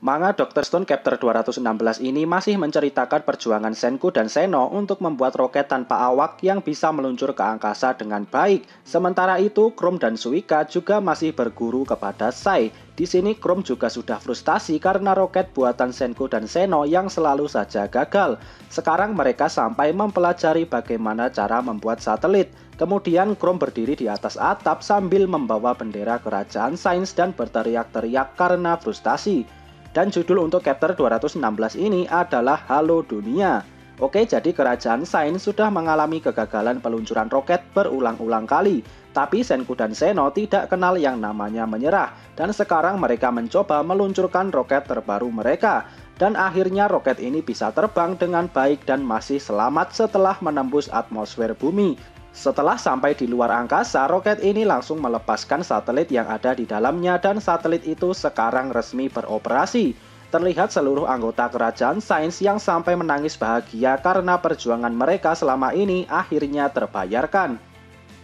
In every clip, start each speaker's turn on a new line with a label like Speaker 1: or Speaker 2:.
Speaker 1: Manga Dr. Stone Chapter 216 ini masih menceritakan perjuangan Senku dan Seno untuk membuat roket tanpa awak yang bisa meluncur ke angkasa dengan baik. Sementara itu, Chrome dan Suika juga masih berguru kepada Sai. Di sini Chrome juga sudah frustasi karena roket buatan Senku dan Seno yang selalu saja gagal. Sekarang mereka sampai mempelajari bagaimana cara membuat satelit. Kemudian Chrome berdiri di atas atap sambil membawa bendera kerajaan sains dan berteriak-teriak karena frustasi. Dan judul untuk chapter 216 ini adalah Halo Dunia. Oke, jadi kerajaan sains sudah mengalami kegagalan peluncuran roket berulang-ulang kali. Tapi Senku dan Seno tidak kenal yang namanya menyerah. Dan sekarang mereka mencoba meluncurkan roket terbaru mereka. Dan akhirnya roket ini bisa terbang dengan baik dan masih selamat setelah menembus atmosfer bumi. Setelah sampai di luar angkasa, roket ini langsung melepaskan satelit yang ada di dalamnya dan satelit itu sekarang resmi beroperasi. Terlihat seluruh anggota kerajaan sains yang sampai menangis bahagia karena perjuangan mereka selama ini akhirnya terbayarkan.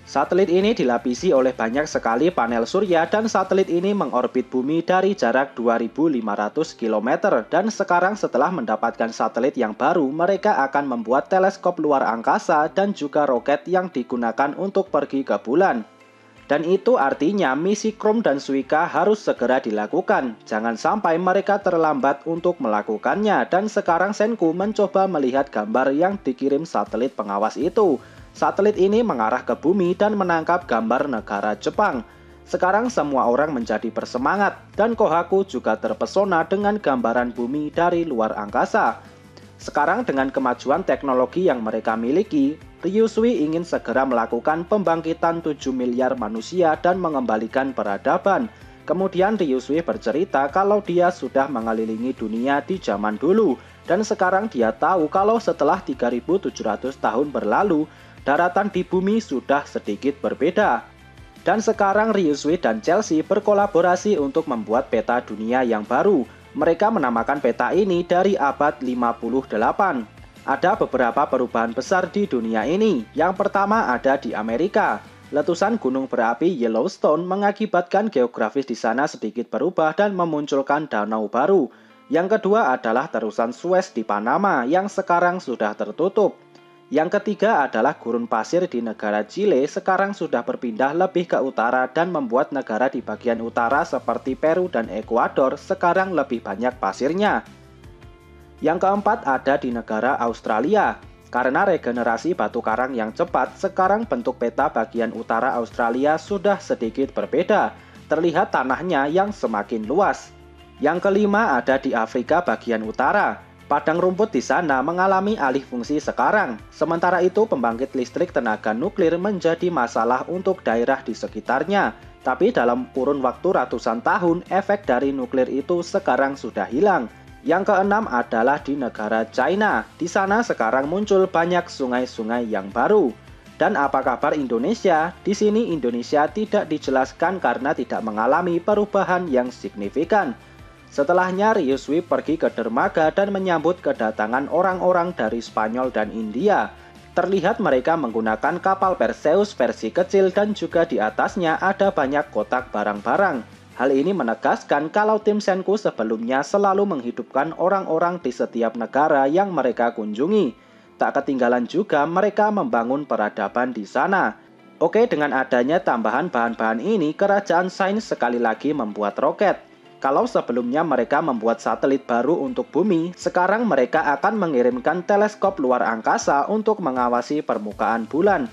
Speaker 1: Satelit ini dilapisi oleh banyak sekali panel surya dan satelit ini mengorbit bumi dari jarak 2.500 km. Dan sekarang setelah mendapatkan satelit yang baru, mereka akan membuat teleskop luar angkasa dan juga roket yang digunakan untuk pergi ke bulan. Dan itu artinya misi Chrome dan Suika harus segera dilakukan. Jangan sampai mereka terlambat untuk melakukannya. Dan sekarang Senku mencoba melihat gambar yang dikirim satelit pengawas itu. Satelit ini mengarah ke bumi dan menangkap gambar negara Jepang. Sekarang semua orang menjadi bersemangat dan Kohaku juga terpesona dengan gambaran bumi dari luar angkasa. Sekarang dengan kemajuan teknologi yang mereka miliki, Ryusui ingin segera melakukan pembangkitan 7 miliar manusia dan mengembalikan peradaban. Kemudian Ryusui bercerita kalau dia sudah mengelilingi dunia di zaman dulu. Dan sekarang dia tahu kalau setelah 3.700 tahun berlalu, daratan di bumi sudah sedikit berbeda. Dan sekarang Ryusui dan Chelsea berkolaborasi untuk membuat peta dunia yang baru. Mereka menamakan peta ini dari abad 58. Ada beberapa perubahan besar di dunia ini. Yang pertama ada di Amerika. Letusan gunung berapi Yellowstone mengakibatkan geografis di sana sedikit berubah dan memunculkan danau baru. Yang kedua adalah terusan Suez di Panama yang sekarang sudah tertutup. Yang ketiga adalah gurun pasir di negara Chile sekarang sudah berpindah lebih ke utara dan membuat negara di bagian utara seperti Peru dan Ekuador sekarang lebih banyak pasirnya. Yang keempat ada di negara Australia. Karena regenerasi batu karang yang cepat, sekarang bentuk peta bagian utara Australia sudah sedikit berbeda. Terlihat tanahnya yang semakin luas. Yang kelima ada di Afrika bagian utara. Padang rumput di sana mengalami alih fungsi sekarang. Sementara itu pembangkit listrik tenaga nuklir menjadi masalah untuk daerah di sekitarnya. Tapi dalam kurun waktu ratusan tahun, efek dari nuklir itu sekarang sudah hilang. Yang keenam adalah di negara China. Di sana sekarang muncul banyak sungai-sungai yang baru. Dan apa kabar Indonesia? Di sini Indonesia tidak dijelaskan karena tidak mengalami perubahan yang signifikan. Setelahnya Ryusui pergi ke dermaga dan menyambut kedatangan orang-orang dari Spanyol dan India. Terlihat mereka menggunakan kapal Perseus versi kecil dan juga di atasnya ada banyak kotak barang-barang. Hal ini menegaskan kalau tim Senku sebelumnya selalu menghidupkan orang-orang di setiap negara yang mereka kunjungi. Tak ketinggalan juga mereka membangun peradaban di sana. Oke, dengan adanya tambahan bahan-bahan ini, kerajaan sains sekali lagi membuat roket. Kalau sebelumnya mereka membuat satelit baru untuk bumi, sekarang mereka akan mengirimkan teleskop luar angkasa untuk mengawasi permukaan bulan.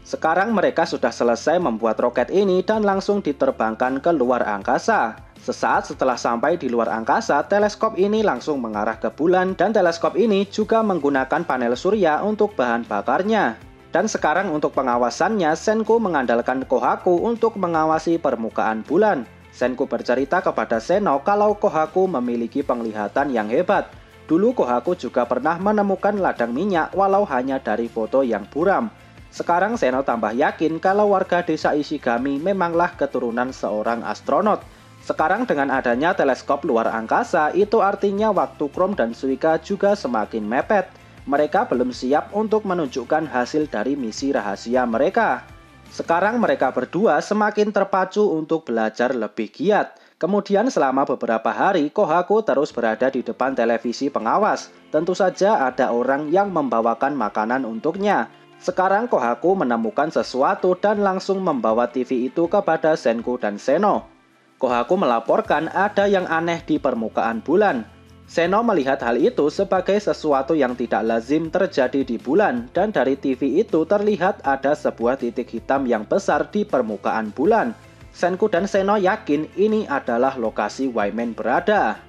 Speaker 1: Sekarang mereka sudah selesai membuat roket ini dan langsung diterbangkan ke luar angkasa. Sesaat setelah sampai di luar angkasa, teleskop ini langsung mengarah ke bulan dan teleskop ini juga menggunakan panel surya untuk bahan bakarnya. Dan sekarang untuk pengawasannya, Senku mengandalkan Kohaku untuk mengawasi permukaan bulan. Senku bercerita kepada Seno kalau Kohaku memiliki penglihatan yang hebat. Dulu Kohaku juga pernah menemukan ladang minyak walau hanya dari foto yang buram. Sekarang Seno tambah yakin kalau warga desa Ishigami memanglah keturunan seorang astronot. Sekarang dengan adanya teleskop luar angkasa, itu artinya waktu Chrome dan Suika juga semakin mepet. Mereka belum siap untuk menunjukkan hasil dari misi rahasia mereka. Sekarang mereka berdua semakin terpacu untuk belajar lebih giat. Kemudian selama beberapa hari, Kohaku terus berada di depan televisi pengawas. Tentu saja ada orang yang membawakan makanan untuknya. Sekarang Kohaku menemukan sesuatu dan langsung membawa TV itu kepada Senku dan Seno. Kohaku melaporkan ada yang aneh di permukaan bulan. Seno melihat hal itu sebagai sesuatu yang tidak lazim terjadi di bulan, dan dari TV itu terlihat ada sebuah titik hitam yang besar di permukaan bulan. Senku dan Seno yakin ini adalah lokasi Ymen berada.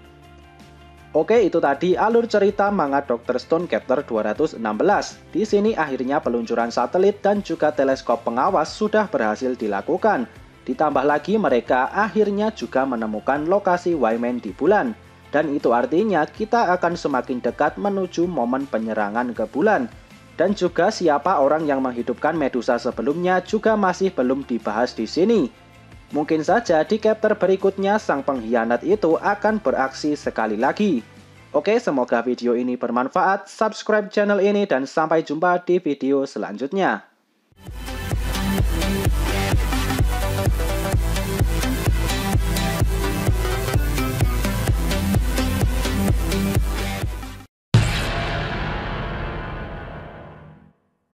Speaker 1: Oke, itu tadi alur cerita manga Dr. Stone Chapter 216. Di sini akhirnya peluncuran satelit dan juga teleskop pengawas sudah berhasil dilakukan. Ditambah lagi mereka akhirnya juga menemukan lokasi Ymen di bulan. Dan itu artinya kita akan semakin dekat menuju momen penyerangan ke bulan. Dan juga siapa orang yang menghidupkan Medusa sebelumnya juga masih belum dibahas di sini. Mungkin saja di chapter berikutnya sang pengkhianat itu akan beraksi sekali lagi. Oke, semoga video ini bermanfaat. Subscribe channel ini dan sampai jumpa di video selanjutnya.